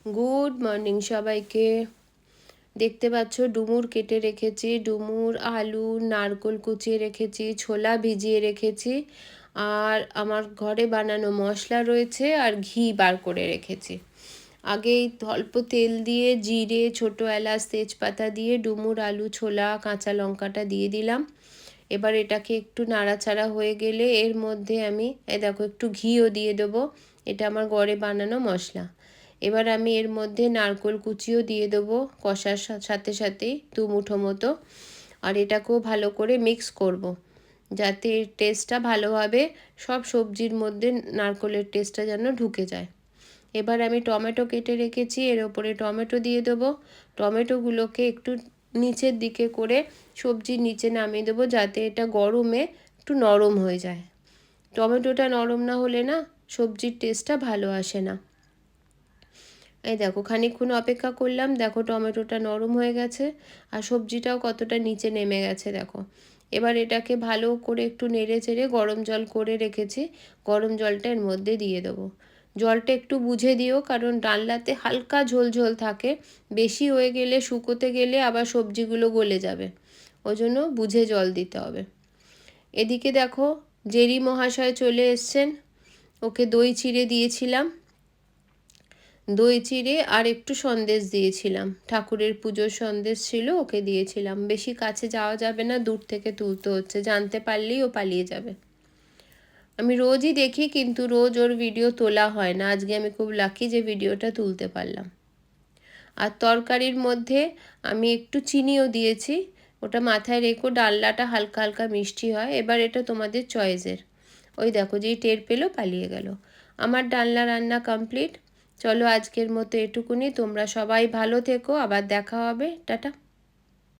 Good morning সবাইকে। দেখতে পাচ্ছ ডুমুর কেটে রেখেছি, ডুমুর, আলু, নারকোল কুচিয়ে রেখেছি, ছোলা ভিজিয়ে রেখেছি, আর আমার ঘরে বানানো মশলা রয়েছে, আর ঘি বার করে রেখেছি। আগেই অল্প তেল দিয়ে জিরে, ছোটো এলাচ, তেজপাতা দিয়ে ডুমুর, আলু, ছোলা, কাঁচা লঙ্কাটা দিয়ে দিলাম। এবার এটাকে একটু নাড়াচাড়া হয়ে গেলে এর মধ্যে আমি দেখো একটু ঘিও দিয়ে দেবো। এটা আমার ঘরে বানানো মশলা। এবার আমি এর মধ্যে নারকোল কুচিও দিয়ে দেবো কষার সাথে সাথেই 2 মুঠো মতো। আর এটাকেও ভালো করে মিক্স করব, যাতে এর টেস্টটা ভালোভাবে সব সবজির মধ্যে নারকোলের টেস্টটা যেন ঢুকে যায়। এবার আমি টমেটো কেটে রেখেছি, এর ওপরে টমেটো দিয়ে দেবো। টমেটোগুলোকে একটু নিচের দিকে করে সবজির নিচে নামিয়ে দেবো, যাতে এটা গরমে একটু নরম হয়ে যায়। টমেটোটা নরম না হলে না সবজির টেস্টটা ভালো আসে না। এই দেখো খানিকক্ষণ অপেক্ষা করলাম, দেখো টমেটোটা নরম হয়ে গেছে আর সবজিটাও কতটা নিচে নেমে গেছে দেখো। এবার এটাকে ভালো করে একটু নেড়ে চেড়ে গরম জল করে রেখেছি, গরম জলটা এর মধ্যে দিয়ে দেবো। জলটা একটু বুঝে দিও, কারণ ডালনাতে হালকা ঝোল ঝোল থাকে, বেশি হয়ে গেলে শুকোতে গেলে আবার সবজিগুলো গলে যাবে, ওই জন্য বুঝে জল দিতে হবে। এদিকে দেখো জেরি মহাশয় চলে এসছেন, ওকে দই চিড়ে দিয়েছিলাম, দই চিড়ে আর একটু সন্দেশ দিয়েছিলাম, ঠাকুরের পুজোর সন্দেশ ছিল ওকে দিয়েছিলাম। বেশি কাছে যাওয়া যাবে না, দূর থেকে তুলতে হচ্ছে, জানতে পারলেই ও পালিয়ে যাবে। আমি রোজই দেখি কিন্তু রোজ ওর ভিডিও তোলা হয় না, আজকে আমি খুব লাকি যে ভিডিওটা তুলতে পারলাম। আর তরকারির মধ্যে আমি একটু চিনিও দিয়েছি, ওটা মাথায় রেখো, ডালনাটা হালকা হালকা মিষ্টি হয়। এবার এটা তোমাদের চয়েসের। ওই দেখো যেই টের পেলো পালিয়ে গেল। আমার ডালনা রান্না কমপ্লিট। চলো আজকের মতো এটুকুনি, তোমরা সবাই ভালো থেকো, আবার দেখা হবে, টাটা।